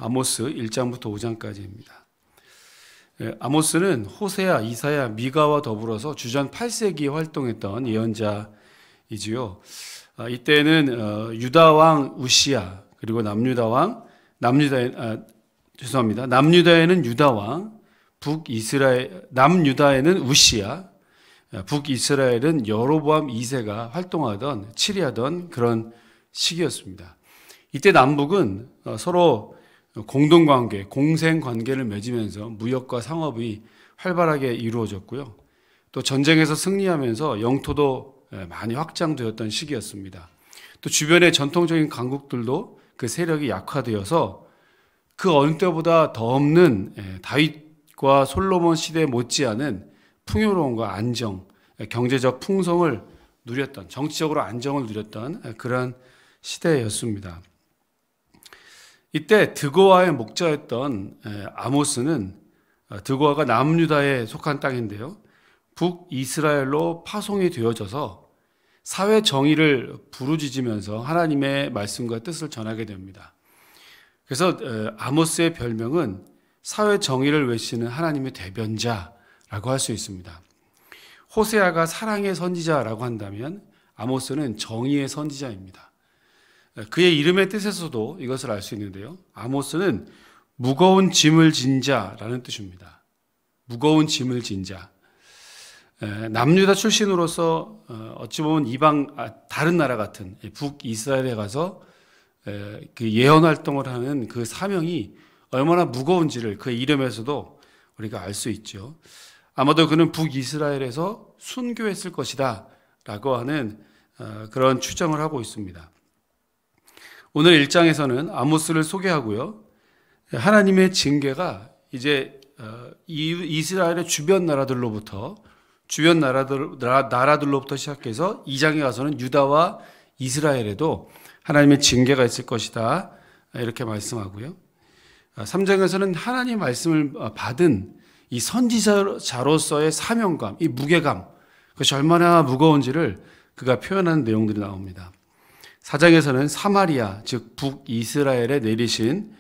아모스 1장부터 5장까지입니다. 아모스는 호세아, 이사야, 미가와 더불어서 주전 8세기에 활동했던 예언자이지요. 이때는 유다 왕 우시야, 그리고 남유다에는 유다 왕, 남유다에는 우시야, 북이스라엘은 여로보암 2세가 활동하던 치리하던 그런 시기였습니다. 이때 남북은 서로 공동관계, 공생관계를 맺으면서 무역과 상업이 활발하게 이루어졌고요. 또 전쟁에서 승리하면서 영토도 많이 확장되었던 시기였습니다. 또 주변의 전통적인 강국들도 그 세력이 약화되어서 그 어느 때보다 더 없는 다윗과 솔로몬 시대 못지않은 풍요로움과 안정, 경제적 풍성을 누렸던, 정치적으로 안정을 누렸던 그런 시대였습니다. 이때 드고아의 목자였던 아모스는, 드고아가 남유다에 속한 땅인데요, 북이스라엘로 파송이 되어져서 사회 정의를 부르짖으면서 하나님의 말씀과 뜻을 전하게 됩니다. 그래서 아모스의 별명은 사회 정의를 외치는 하나님의 대변자라고 할 수 있습니다. 호세아가 사랑의 선지자라고 한다면 아모스는 정의의 선지자입니다. 그의 이름의 뜻에서도 이것을 알 수 있는데요, 아모스는 무거운 짐을 진 자라는 뜻입니다. 무거운 짐을 진 자. 남유다 출신으로서 어찌 보면 다른 나라 같은 북이스라엘에 가서 그 예언 활동을 하는 그 사명이 얼마나 무거운지를 그의 이름에서도 우리가 알 수 있죠. 아마도 그는 북이스라엘에서 순교했을 것이다 라고 하는 그런 추정을 하고 있습니다. 오늘 1장에서는 아모스를 소개하고요, 하나님의 징계가 이제 이스라엘의 주변 나라들로부터 시작해서 2장에 가서는 유다와 이스라엘에도 하나님의 징계가 있을 것이다, 이렇게 말씀하고요. 3장에서는 하나님의 말씀을 받은 이 선지자로서의 사명감, 이 무게감, 그것이 얼마나 무거운지를 그가 표현하는 내용들이 나옵니다. 4장에서는 사마리아, 즉 북이스라엘에 내리신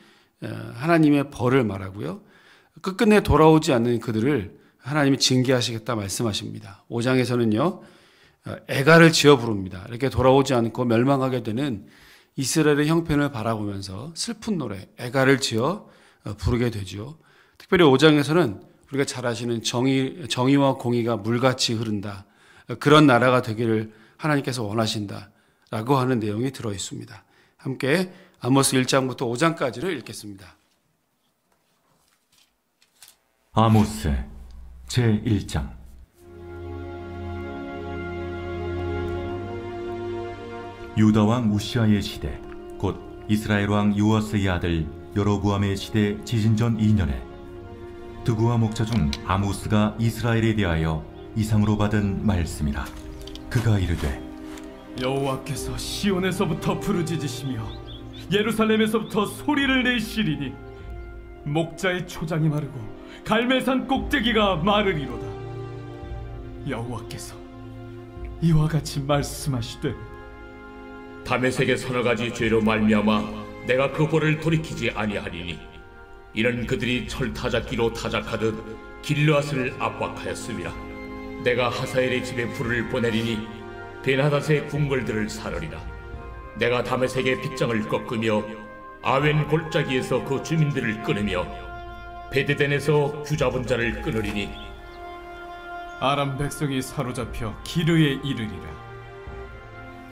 하나님의 벌을 말하고요, 끝끝내 돌아오지 않는 그들을 하나님이 징계하시겠다 말씀하십니다. 5장에서는요, 애가를 지어 부릅니다. 이렇게 돌아오지 않고 멸망하게 되는 이스라엘의 형편을 바라보면서 슬픈 노래, 애가를 지어 부르게 되죠. 특별히 5장에서는 우리가 잘 아시는 정의와 공의가 물같이 흐른다, 그런 나라가 되기를 하나님께서 원하신다 라고 하는 내용이 들어있습니다. 함께 아모스 1장부터 5장까지를 읽겠습니다. 아모스 제1장. 유다 왕 우시아의 시대, 곧 이스라엘 왕 요아스의 아들 여로보암의 시대 지진전 2년에 드고아 목자 중 아모스가 이스라엘에 대하여 이상으로 받은 말씀이라. 그가 이르되, 여호와께서 시온에서부터 부르짖으시며 예루살렘에서부터 소리를 내시리니 목자의 초장이 마르고 갈멜산 꼭대기가 마르리로다. 여호와께서 이와 같이 말씀하시되, 다메섹의 서너 가지 죄로 말미암아 내가 그 벌을 돌이키지 아니하리니 이는 그들이 철타작기로 타작하듯 길르앗을 압박하였음이라. 내가 하사엘의 집에 불을 보내리니 베나닷의 궁궐들을 사르리라. 내가 다메섹의 빗장을 꺾으며 아웬 골짜기에서 그 주민들을 끊으며 베데덴에서 규잡은 자를 끊으리니 아람 백성이 사로잡혀 기르에 이르리라.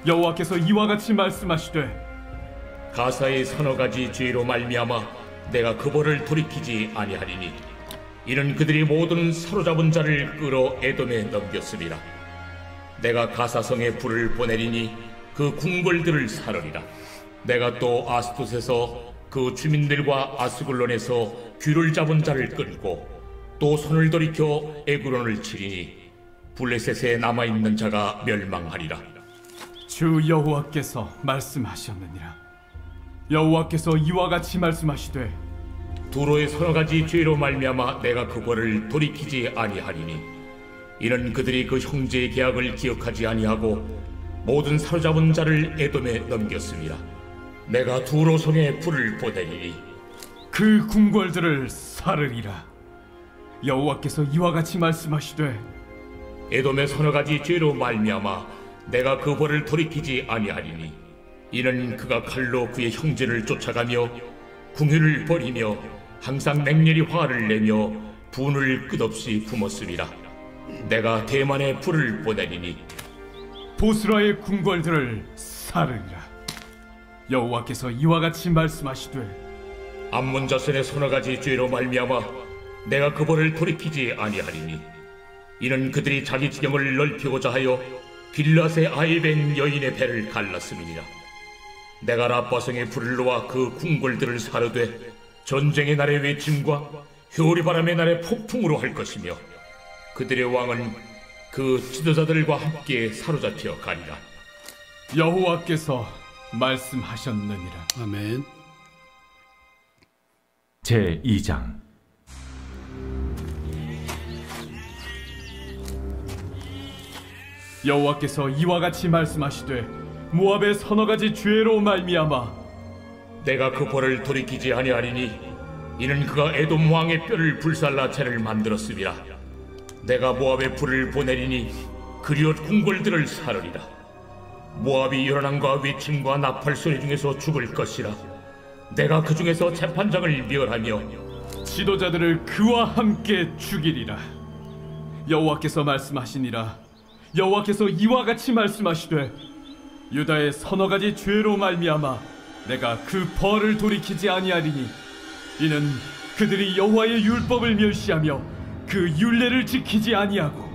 여호와께서 이와 같이 말씀하시되, 가사의 서너 가지 죄로 말미암아 내가 그 벌을 돌이키지 아니하리니 이는 그들이 모든 사로잡은 자를 끌어 에돔에 넘겼음이라. 내가 가사성에 불을 보내리니 그 궁궐들을 사르리라. 내가 또 아스돗에서 그 주민들과 아스글론에서 귀를 잡은 자를 끌고 또 손을 돌이켜 에그론을 치리니 블레셋에 남아있는 자가 멸망하리라. 주 여호와께서 말씀하셨느니라. 여호와께서 이와 같이 말씀하시되, 두로의 서너 가지 죄로 말미암아 내가 그 벌을 돌이키지 아니하리니 이는 그들이 그 형제의 계약을 기억하지 아니하고 모든 사로잡은 자를 에돔에 넘겼습니다. 내가 두로 성에 불을 보내리니 그 궁궐들을 사르리라. 여호와께서 이와 같이 말씀하시되 에돔의 서너 가지 죄로 말미암아 내가 그 벌을 돌이키지 아니하리니 이는 그가 칼로 그의 형제를 쫓아가며 궁유를 버리며 항상 맹렬히 화를 내며 분을 끝없이 품었음이라. 내가 대만에 불을 보내리니 보스라의 궁궐들을 사르리라. 여호와께서 이와 같이 말씀하시되 암몬 자손의 서너 가지 죄로 말미암아 내가 그 벌을 돌이키지 아니하리니 이는 그들이 자기 지경을 넓히고자 하여 길앗의 아이벤 여인의 배를 갈랐음이니라. 내가 라빠성의 불을 놓아 그 궁궐들을 사르되 전쟁의 날의 외침과 효리바람의 날의 폭풍으로 할 것이며 그들의 왕은 그 지도자들과 함께 사로잡혀 가리라. 여호와께서 말씀하셨느니라. 아멘. 제2장. 여호와께서 이와 같이 말씀하시되 모압의 서너 가지 죄로 말미암아 내가 그 벌을 돌이키지 아니하리니 이는 그가 에돔 왕의 뼈를 불살라 채를 만들었음이라. 내가 모압의 불을 보내리니 그리옷 궁궐들을 사르리라. 모압이 요란함과 외침과 나팔 소리 중에서 죽을 것이라. 내가 그 중에서 재판장을 멸하며 지도자들을 그와 함께 죽이리라. 여호와께서 말씀하시니라. 여호와께서 이와 같이 말씀하시되 유다의 서너 가지 죄로 말미암아 내가 그 벌을 돌이키지 아니하리니 이는 그들이 여호와의 율법을 멸시하며 그 율례를 지키지 아니하고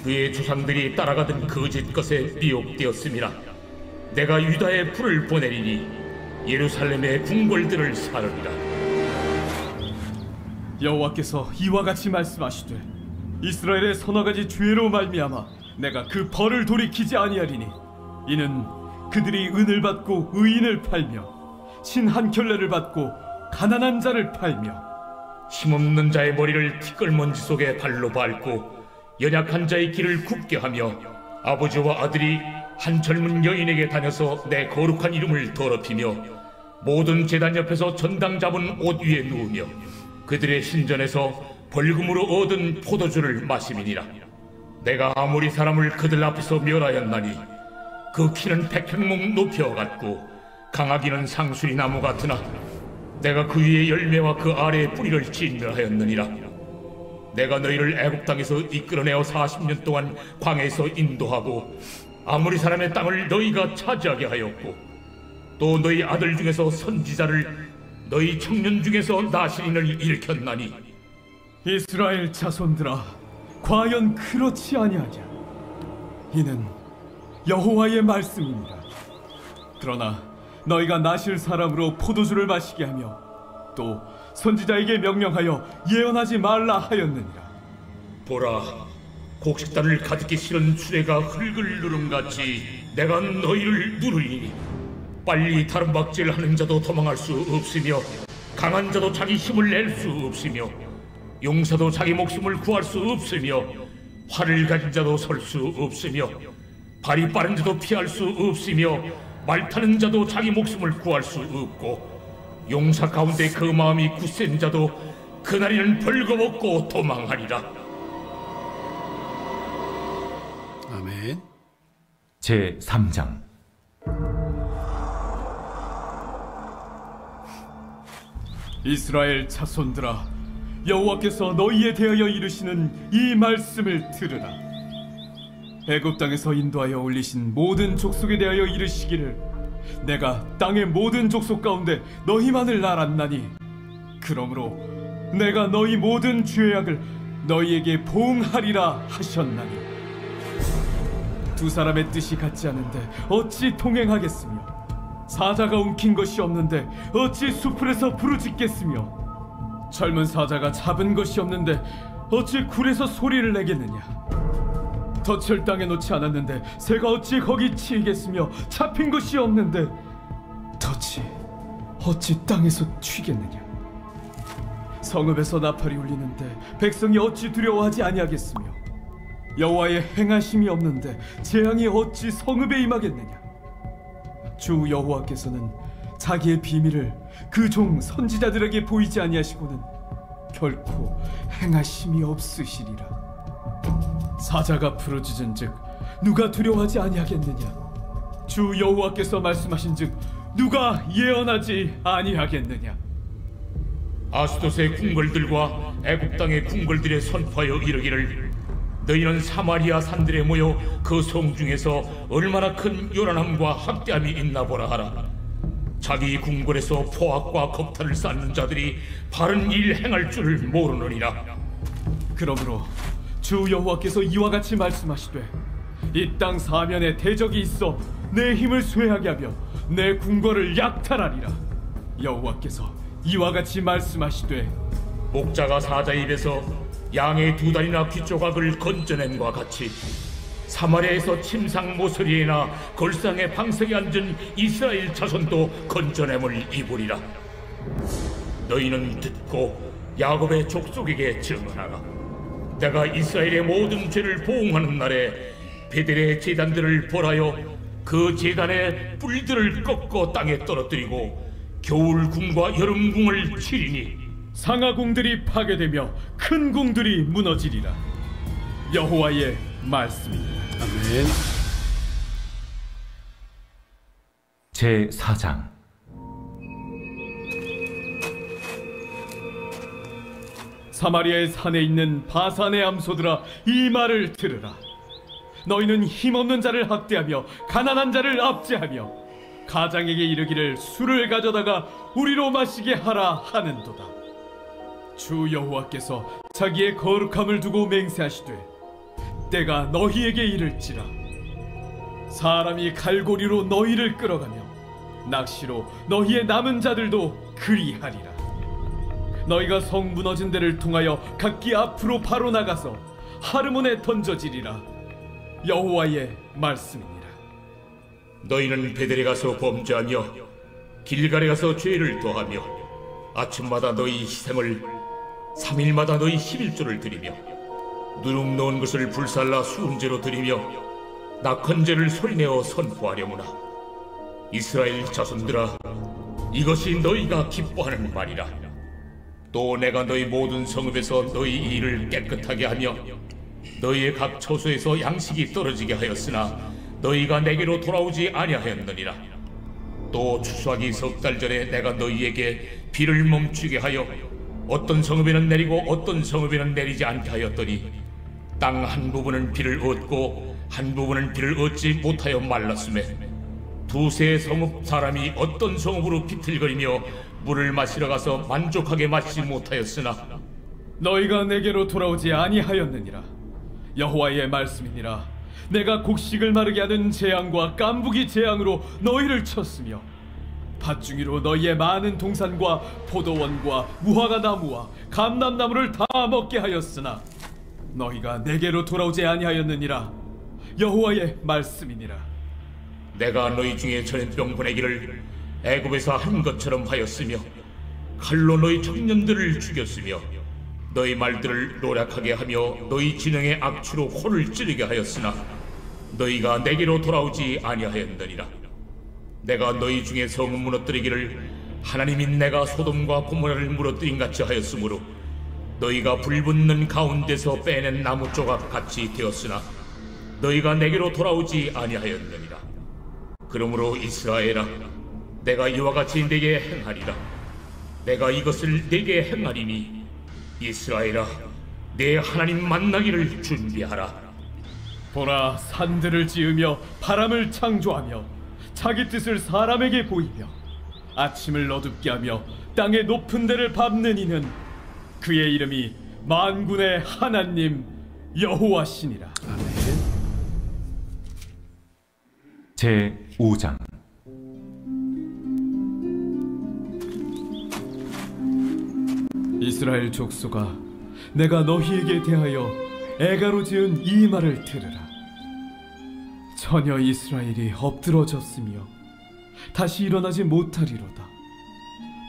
그의 조상들이 따라가던 거짓 것에 미혹되었음이라. 내가 유다의 불을 보내리니 예루살렘의 궁궐들을 사르리라. 여호와께서 이와 같이 말씀하시되 이스라엘의 서너 가지 죄로 말미암아 내가 그 벌을 돌이키지 아니하리니 이는 그들이 은을 받고 의인을 팔며 신 한 켤레를 받고 가난한 자를 팔며 힘없는 자의 머리를 티끌먼지 속에 발로 밟고 연약한 자의 길을 굽게 하며 아버지와 아들이 한 젊은 여인에게 다녀서 내 거룩한 이름을 더럽히며 모든 제단 옆에서 전당 잡은 옷 위에 누우며 그들의 신전에서 벌금으로 얻은 포도주를 마심이니라. 내가 아무리 사람을 그들 앞에서 멸하였나니 그 키는 백평목 높여갔고 강하기는 상수리 나무 같으나 내가 그 위에 열매와 그 아래에 뿌리를 진멸하였느니라. 내가 너희를 애굽 땅에서 이끌어내어 40년 동안 광야에서 인도하고 아무리 사람의 땅을 너희가 차지하게 하였고 또 너희 아들 중에서 선지자를 너희 청년 중에서 나시린을 일으켰나니 이스라엘 자손들아 과연 그렇지 아니하냐. 이는 여호와의 말씀입니다. 그러나 너희가 나실 사람으로 포도주를 마시게 하며 또 선지자에게 명령하여 예언하지 말라 하였느니라. 보라, 곡식단을 가득히 실은 수레가 흙을 누름같이 내가 너희를 누르리니 빨리 다른 박질하는 자도 도망할 수 없으며 강한 자도 자기 힘을 낼 수 없으며 용사도 자기 목숨을 구할 수 없으며 활을 가진 자도 설 수 없으며 발이 빠른 자도 피할 수 없으며 말 타는 자도 자기 목숨을 구할 수 없고 용사 가운데 그 마음이 굳센 자도 그날에는 벌거벗고 도망하리라. 아멘. 제3장. 이스라엘 자손들아 여호와께서 너희에 대하여 이르시는 이 말씀을 들으라. 애굽 땅에서 인도하여 올리신 모든 족속에 대하여 이르시기를 내가 땅의 모든 족속 가운데 너희만을 알았나니 그러므로 내가 너희 모든 죄악을 너희에게 보응하리라 하셨나니 두 사람의 뜻이 같지 않은데 어찌 동행하겠으며 사자가 움킨 것이 없는데 어찌 수풀에서 부르짖겠으며 젊은 사자가 잡은 것이 없는데 어찌 굴에서 소리를 내겠느냐. 덫을 땅에 놓지 않았는데 새가 어찌 거기 치이겠으며 잡힌 것이 없는데 덫이 어찌 땅에서 튀겠느냐. 성읍에서 나팔이 울리는데 백성이 어찌 두려워하지 아니하겠으며 여호와의 행하심이 없는데 재앙이 어찌 성읍에 임하겠느냐. 주 여호와께서는 자기의 비밀을 그 종 선지자들에게 보이지 아니하시고는 결코 행하심이 없으시리라. 사자가 부르짖은즉 누가 두려워하지 아니하겠느냐? 주 여호와께서 말씀하신즉 누가 예언하지 아니하겠느냐? 아스돗의 궁궐들과 애굽 땅의 궁궐들에 선포하여 이르기를 너희는 사마리아 산들에 모여 그 성 중에서 얼마나 큰 요란함과 학대함이 있나 보라 하라. 자기 궁궐에서 포악과 겁탈을 쌓는 자들이 바른 일 행할 줄을 모르느니라. 그러므로 주 여호와께서 이와 같이 말씀하시되 이 땅 사면에 대적이 있어 내 힘을 쇠하게 하며 내 궁궐을 약탈하리라. 여호와께서 이와 같이 말씀하시되 목자가 사자 입에서 양의 두 다리나 귀 조각을 건져낸과 같이 사마리아에서 침상 모서리에나 걸상의 방석에 앉은 이스라엘 자손도 건져냄을 입으리라. 너희는 듣고 야곱의 족속에게 증언하라. 내가 이스라엘의 모든 죄를 보응하는 날에 베델의 제단들을 벌하여 그 제단의 뿔들을 꺾어 땅에 떨어뜨리고 겨울궁과 여름궁을 치리니 상하궁들이 파괴되며 큰 궁들이 무너지리라. 여호와의 말씀입니다. 아멘. 제4장. 사마리아의 산에 있는 바산의 암소들아, 이 말을 들으라. 너희는 힘없는 자를 학대하며 가난한 자를 압제하며 가장에게 이르기를 술을 가져다가 우리로 마시게 하라 하는도다. 주 여호와께서 자기의 거룩함을 두고 맹세하시되 때가 너희에게 이를지라. 사람이 갈고리로 너희를 끌어가며 낚시로 너희의 남은 자들도 그리하리라. 너희가 성 무너진 데를 통하여 각기 앞으로 바로 나가서 하르몬에 던져지리라. 여호와의 말씀이니라. 너희는 베델에 가서 범죄하며 길갈에 가서 죄를 더하며 아침마다 너희 희생을 3일마다 너희 11조를 드리며 누룩 넣은 것을 불살라 수음제로 드리며 낙헌제를 소리내어 선포하려무나. 이스라엘 자손들아, 이것이 너희가 기뻐하는 말이라. 또 내가 너희 모든 성읍에서 너희 일을 깨끗하게 하며 너희의 각 처소에서 양식이 떨어지게 하였으나 너희가 내게로 돌아오지 아니하였느니라. 또 추수하기 석 달 전에 내가 너희에게 비를 멈추게 하여 어떤 성읍에는 내리고 어떤 성읍에는 내리지 않게 하였더니 땅 한 부분은 비를 얻고 한 부분은 비를 얻지 못하여 말랐음에 두세 성읍 사람이 어떤 성읍으로 비틀거리며 물을 마시러 가서 만족하게 마시지 못하였으나 너희가 내게로 돌아오지 아니하였느니라. 여호와의 말씀이니라. 내가 곡식을 마르게 하는 재앙과 깐부기 재앙으로 너희를 쳤으며 밭중이로 너희의 많은 동산과 포도원과 무화과 나무와 감람나무를 다 먹게 하였으나 너희가 내게로 돌아오지 아니하였느니라. 여호와의 말씀이니라. 내가 너희 중에 전염병 보내기를 애굽에서 한 것처럼 하였으며 칼로 너희 청년들을 죽였으며 너희 말들을 노략하게 하며 너희 진영의 악취로 코를 찌르게 하였으나 너희가 내게로 돌아오지 아니하였느니라. 내가 너희 중에 성을 무너뜨리기를 하나님이 내가 소돔과 고모라를 무너뜨린 같이 하였으므로 너희가 불붙는 가운데서 빼낸 나무 조각 같이 되었으나 너희가 내게로 돌아오지 아니하였느니라. 그러므로 이스라엘아, 내가 이와 같이 내게 행하리라. 내가 이것을 내게 행하리니 이스라엘아, 내 하나님 만나기를 준비하라. 보라, 산들을 지으며 바람을 창조하며 자기 뜻을 사람에게 보이며 아침을 어둡게 하며 땅의 높은 데를 밟는 이는 그의 이름이 만군의 하나님 여호와시니라. 제5장. 이스라엘 족속아, 내가 너희에게 대하여 애가로 지은 이 말을 들으라. 전혀 이스라엘이 엎드러졌으며 다시 일어나지 못하리로다.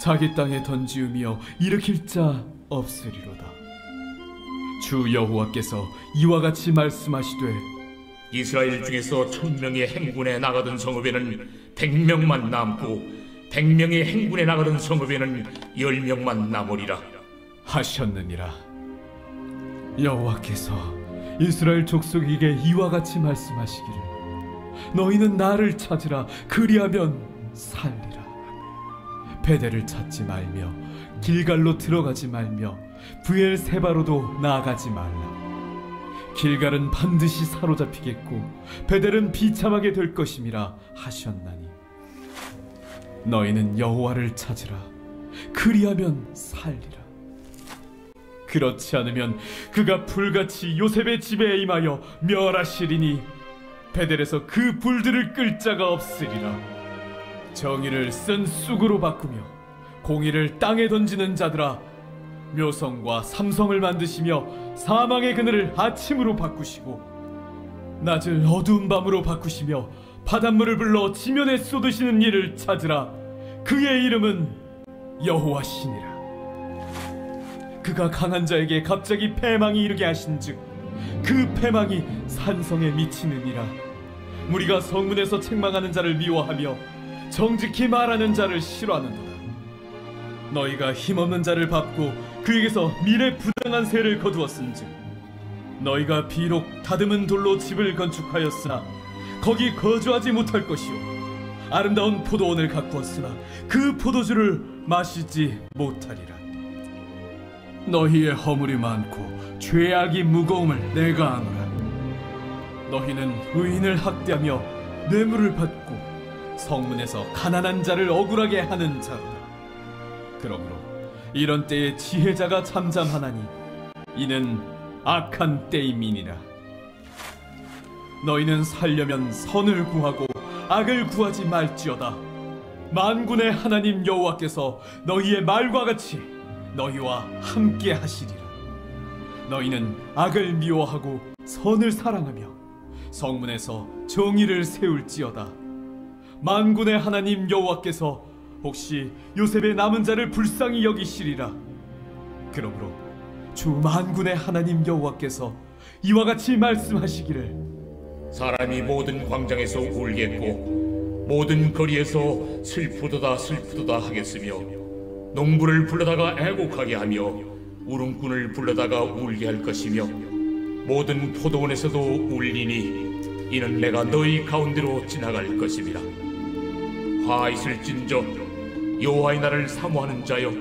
자기 땅에 던지우며 일으킬 자 없으리로다. 주 여호와께서 이와 같이 말씀하시되 이스라엘 중에서 1000명의 행군에 나가던 성읍에는 100명만 남고 100명이 행군에 나가던 성읍에는 10명만 남으리라 하셨느니라. 여호와께서 이스라엘 족속에게 이와 같이 말씀하시기를 너희는 나를 찾으라 그리하면 살리라. 베델을 찾지 말며 길갈로 들어가지 말며 브엘세바로도 나아가지 말라. 길갈은 반드시 사로잡히겠고 베델은 비참하게 될 것임이라 하셨나니 너희는 여호와를 찾으라 그리하면 살리라. 그렇지 않으면 그가 불같이 요셉의 집에 임하여 멸하시리니 베델에서 그 불들을 끌 자가 없으리라. 정의를 쓴 쑥으로 바꾸며 공의를 땅에 던지는 자들아, 묘성과 삼성을 만드시며 사망의 그늘을 아침으로 바꾸시고 낮을 어두운 밤으로 바꾸시며 바닷물을 불러 지면에 쏟으시는 이를 찾으라. 그의 이름은 여호와시니라. 그가 강한 자에게 갑자기 패망이 이르게 하신즉 그 패망이 산성에 미치느니라. 무리가 성문에서 책망하는 자를 미워하며 정직히 말하는 자를 싫어하는도다. 너희가 힘없는 자를 밟고 그에게서 미래 부당한 세를 거두었은즉 너희가 비록 다듬은 돌로 집을 건축하였으나 거기 거주하지 못할 것이요 아름다운 포도원을 가꾸었으나 그 포도주를 마시지 못하리라. 너희의 허물이 많고 죄악이 무거움을 내가 아노라. 너희는 의인을 학대하며 뇌물을 받고 성문에서 가난한 자를 억울하게 하는 자로다. 그러므로 이런 때에 지혜자가 잠잠하나니 이는 악한 때임이니라. 너희는 살려면 선을 구하고 악을 구하지 말지어다. 만군의 하나님 여호와께서 너희의 말과 같이 너희와 함께 하시리라. 너희는 악을 미워하고 선을 사랑하며 성문에서 정의를 세울지어다. 만군의 하나님 여호와께서 혹시 요셉의 남은 자를 불쌍히 여기시리라. 그러므로 주 만군의 하나님 여호와께서 이와 같이 말씀하시기를 사람이 모든 광장에서 울겠고 모든 거리에서 슬프도다 슬프도다 하겠으며 농부를 불러다가 애곡하게 하며 울음꾼을 불러다가 울게 할 것이며 모든 포도원에서도 울리니 이는 내가 너희 가운데로 지나갈 것임이라. 화 있을진저 여호와의 날을 사모하는 자여,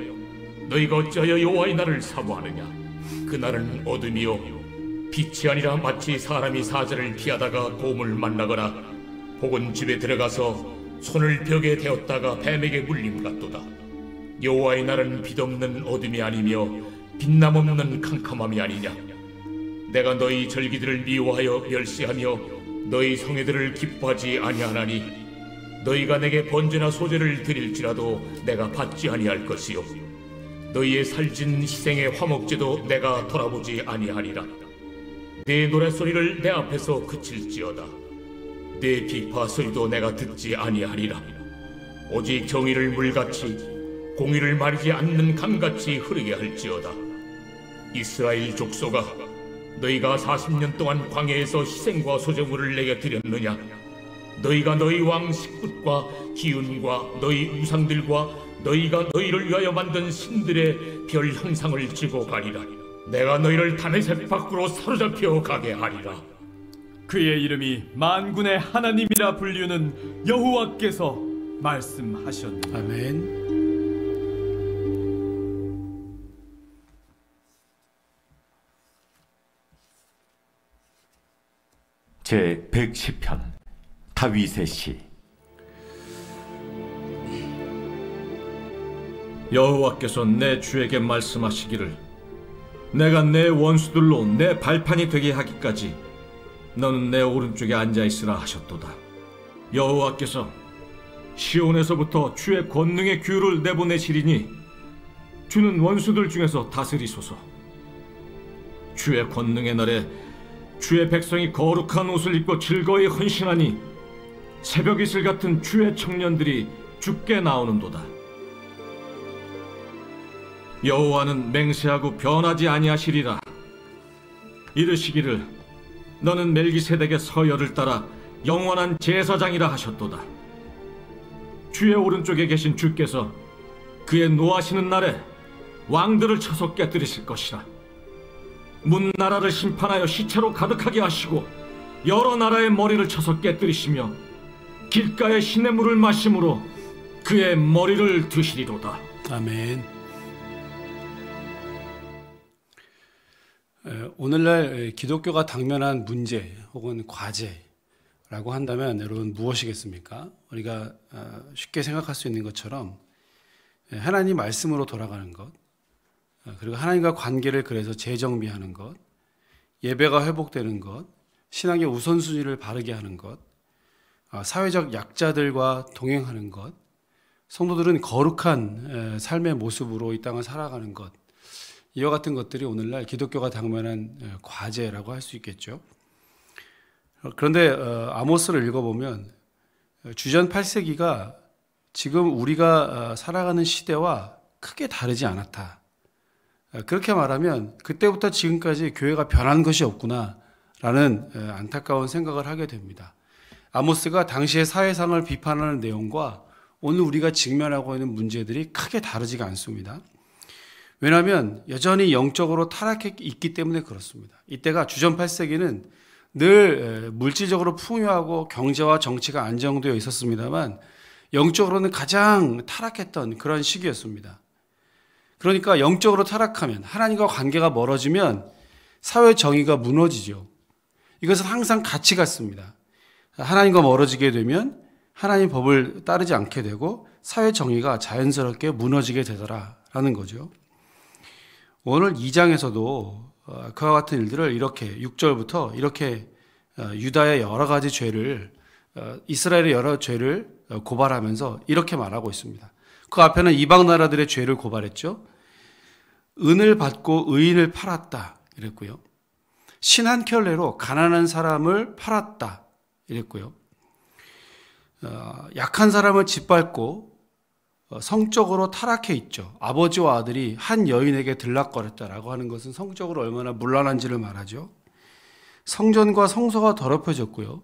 너희가 어찌하여 여호와의 날을 사모하느냐. 그날은 어둠이요 빛이 아니라 마치 사람이 사자를 피하다가 곰을 만나거나 혹은 집에 들어가서 손을 벽에 대었다가 뱀에게 물림 같도다. 여호와의 날은 빛없는 어둠이 아니며 빛남 없는 캄캄함이 아니냐. 내가 너희 절기들을 미워하여 멸시하며 너희 성회들을 기뻐하지 아니하나니 너희가 내게 번제나 소제를 드릴지라도 내가 받지 아니할 것이요 너희의 살진 희생의 화목제도 내가 돌아보지 아니하리라. 내 노랫소리를 내 앞에서 그칠지어다. 내 비파 소리도 내가 듣지 아니하리라. 오직 정의를 물같이 공의를 마르지 않는 강같이 흐르게 할지어다. 이스라엘 족속아, 너희가 40년 동안 광야에서 희생과 소제물을 내게 드렸느냐. 너희가 너희 왕 식굿과 기운과 너희 우상들과 너희가 너희를 위하여 만든 신들의 별 형상을 지고 가리라. 내가 너희를 다메섹 밖으로 사로잡혀 가게 하리라. 그의 이름이 만군의 하나님이라 불리우는 여호와께서 말씀하셨느니라. 아멘. 제 110편 다윗의 시. 여호와께서 내 주에게 말씀하시기를 내가 내 원수들로 내 발판이 되게 하기까지 너는 내 오른쪽에 앉아있으라 하셨도다. 여호와께서 시온에서부터 주의 권능의 규를 내보내시리니 주는 원수들 중에서 다스리소서. 주의 권능의 날에 주의 백성이 거룩한 옷을 입고 즐거이 헌신하니 새벽 이슬 같은 주의 청년들이 주께 나오는도다. 여호와는 맹세하고 변하지 아니하시리라. 이르시기를 너는 멜기세덱의 서열을 따라 영원한 제사장이라 하셨도다. 주의 오른쪽에 계신 주께서 그의 노하시는 날에 왕들을 쳐서 깨뜨리실 것이라. 문나라를 심판하여 시체로 가득하게 하시고 여러 나라의 머리를 쳐서 깨뜨리시며 길가의 시냇물을 마심으로 그의 머리를 드시리로다. 아멘. 오늘날 기독교가 당면한 문제 혹은 과제라고 한다면 여러분 무엇이겠습니까? 우리가 쉽게 생각할 수 있는 것처럼 하나님 말씀으로 돌아가는 것, 그리고 하나님과 관계를 그래서 재정비하는 것, 예배가 회복되는 것, 신앙의 우선순위를 바르게 하는 것, 사회적 약자들과 동행하는 것, 성도들은 거룩한 삶의 모습으로 이 땅을 살아가는 것, 이와 같은 것들이 오늘날 기독교가 당면한 과제라고 할 수 있겠죠. 그런데 아모스를 읽어보면 주전 8세기가 지금 우리가 살아가는 시대와 크게 다르지 않았다. 그렇게 말하면 그때부터 지금까지 교회가 변한 것이 없구나라는 안타까운 생각을 하게 됩니다. 아모스가 당시의 사회상을 비판하는 내용과 오늘 우리가 직면하고 있는 문제들이 크게 다르지가 않습니다. 왜냐하면 여전히 영적으로 타락해 있기 때문에 그렇습니다. 이때가 주전 8세기는 늘 물질적으로 풍요하고 경제와 정치가 안정되어 있었습니다만 영적으로는 가장 타락했던 그런 시기였습니다. 그러니까 영적으로 타락하면, 하나님과 관계가 멀어지면 사회 정의가 무너지죠. 이것은 항상 같이 갔습니다. 하나님과 멀어지게 되면 하나님 법을 따르지 않게 되고 사회 정의가 자연스럽게 무너지게 되더라라는 거죠. 오늘 2장에서도 그와 같은 일들을 이렇게 6절부터 이렇게 유다의 여러 가지 죄를, 이스라엘의 여러 죄를 고발하면서 이렇게 말하고 있습니다. 그 앞에는 이방 나라들의 죄를 고발했죠. 은을 받고 의인을 팔았다 이랬고요. 신 한 켤레로 가난한 사람을 팔았다 이랬고요. 약한 사람을 짓밟고 성적으로 타락해 있죠. 아버지와 아들이 한 여인에게 들락거렸다라고 하는 것은 성적으로 얼마나 문란한지를 말하죠. 성전과 성소가 더럽혀졌고요.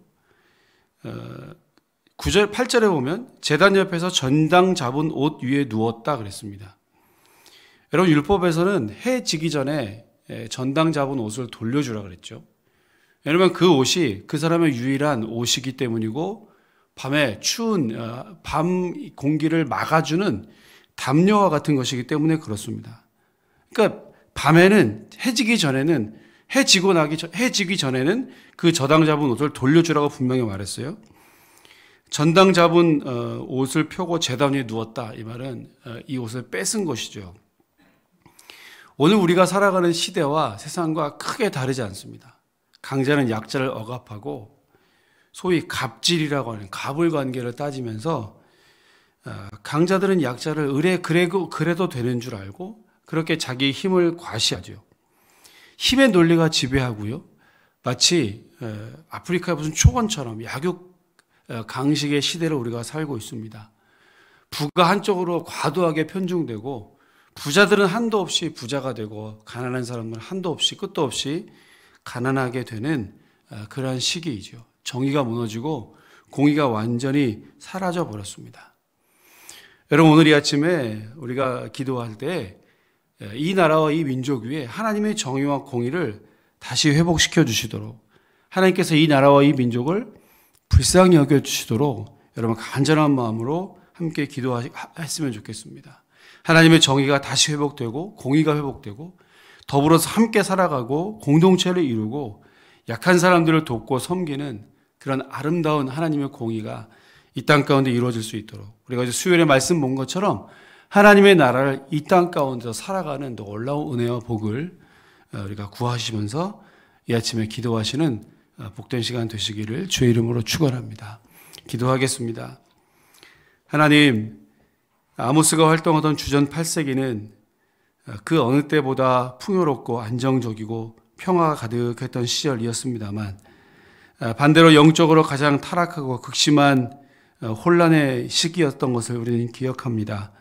9절, 8절에 보면 제단 옆에서 전당 잡은 옷 위에 누웠다 그랬습니다. 여러분 율법에서는 해 지기 전에 전당 잡은 옷을 돌려주라 그랬죠. 왜냐하면 그 옷이 그 사람의 유일한 옷이기 때문이고 밤에 추운 밤 공기를 막아주는 담요와 같은 것이기 때문에 그렇습니다. 그러니까 밤에는 해 지기 전에는 그 저당 잡은 옷을 돌려주라고 분명히 말했어요. 전당 잡은 옷을 펴고 제단 위에 누웠다. 이 말은 이 옷을 뺏은 것이죠. 오늘 우리가 살아가는 시대와 세상과 크게 다르지 않습니다. 강자는 약자를 억압하고 소위 갑질이라고 하는 갑을 관계를 따지면서 강자들은 약자를 그래도 되는 줄 알고 그렇게 자기 힘을 과시하죠. 힘의 논리가 지배하고요. 마치 아프리카의 무슨 초원처럼 약육 강식의 시대를 우리가 살고 있습니다. 부가 한쪽으로 과도하게 편중되고 부자들은 한도 없이 부자가 되고 가난한 사람들은 한도 없이 끝도 없이 가난하게 되는 그러한 시기이죠. 정의가 무너지고 공의가 완전히 사라져 버렸습니다. 여러분 오늘 이 아침에 우리가 기도할 때 이 나라와 이 민족 위에 하나님의 정의와 공의를 다시 회복시켜 주시도록 하나님께서 이 나라와 이 민족을 불쌍히 여겨 주시도록 여러분 간절한 마음으로 함께 기도했으면 좋겠습니다. 하나님의 정의가 다시 회복되고 공의가 회복되고 더불어서 함께 살아가고 공동체를 이루고 약한 사람들을 돕고 섬기는 그런 아름다운 하나님의 공의가 이 땅 가운데 이루어질 수 있도록 우리가 이제 수요일에 말씀 본 것처럼 하나님의 나라를 이 땅 가운데서 살아가는 놀라운 은혜와 복을 우리가 구하시면서 이 아침에 기도하시는 복된 시간 되시기를 주의 이름으로 축원합니다. 기도하겠습니다. 하나님, 아모스가 활동하던 주전 8세기는 그 어느 때보다 풍요롭고 안정적이고 평화가 가득했던 시절이었습니다만 반대로 영적으로 가장 타락하고 극심한 혼란의 시기였던 것을 우리는 기억합니다.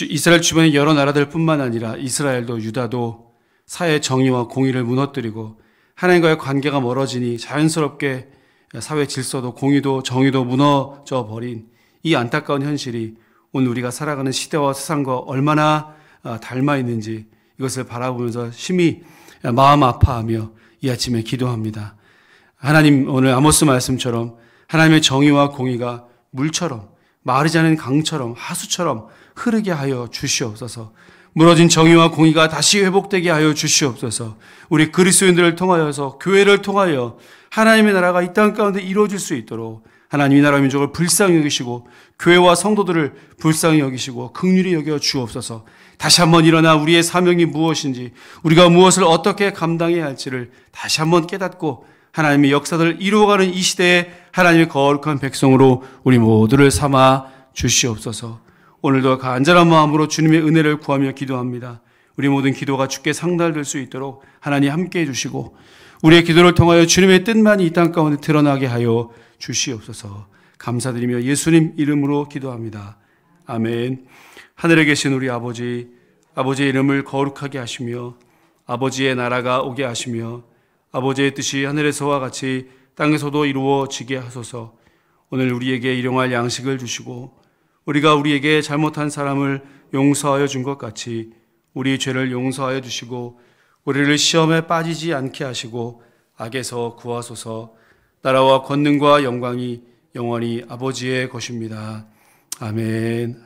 이스라엘 주변의 여러 나라들뿐만 아니라 이스라엘도 유다도 사회 정의와 공의를 무너뜨리고 하나님과의 관계가 멀어지니 자연스럽게 사회 질서도 공의도 정의도 무너져 버린 이 안타까운 현실이 오늘 우리가 살아가는 시대와 세상과 얼마나 닮아 있는지 이것을 바라보면서 심히 마음 아파하며 이 아침에 기도합니다. 하나님, 오늘 아모스 말씀처럼 하나님의 정의와 공의가 물처럼, 마르지 않은 강처럼, 하수처럼 흐르게 하여 주시옵소서. 무너진 정의와 공의가 다시 회복되게 하여 주시옵소서. 우리 그리스도인들을 통하여서, 교회를 통하여 하나님의 나라가 이 땅 가운데 이루어질 수 있도록 하나님이 나라 민족을 불쌍히 여기시고 교회와 성도들을 불쌍히 여기시고 긍휼히 여겨 주옵소서. 다시 한번 일어나 우리의 사명이 무엇인지, 우리가 무엇을 어떻게 감당해야 할지를 다시 한번 깨닫고 하나님의 역사를 이루어가는 이 시대에 하나님의 거룩한 백성으로 우리 모두를 삼아 주시옵소서. 오늘도 간절한 마음으로 주님의 은혜를 구하며 기도합니다. 우리 모든 기도가 주께 상달될 수 있도록 하나님 함께해 주시고 우리의 기도를 통하여 주님의 뜻만이 이 땅 가운데 드러나게 하여 주시옵소서. 감사드리며 예수님 이름으로 기도합니다. 아멘. 하늘에 계신 우리 아버지, 아버지의 이름을 거룩하게 하시며 아버지의 나라가 오게 하시며 아버지의 뜻이 하늘에서와 같이 땅에서도 이루어지게 하소서. 오늘 우리에게 일용할 양식을 주시고 우리가 우리에게 잘못한 사람을 용서하여 준 것 같이 우리 죄를 용서하여 주시고 우리를 시험에 빠지지 않게 하시고 악에서 구하소서. 나라와 권능과 영광이 영원히 아버지의 것입니다. 아멘.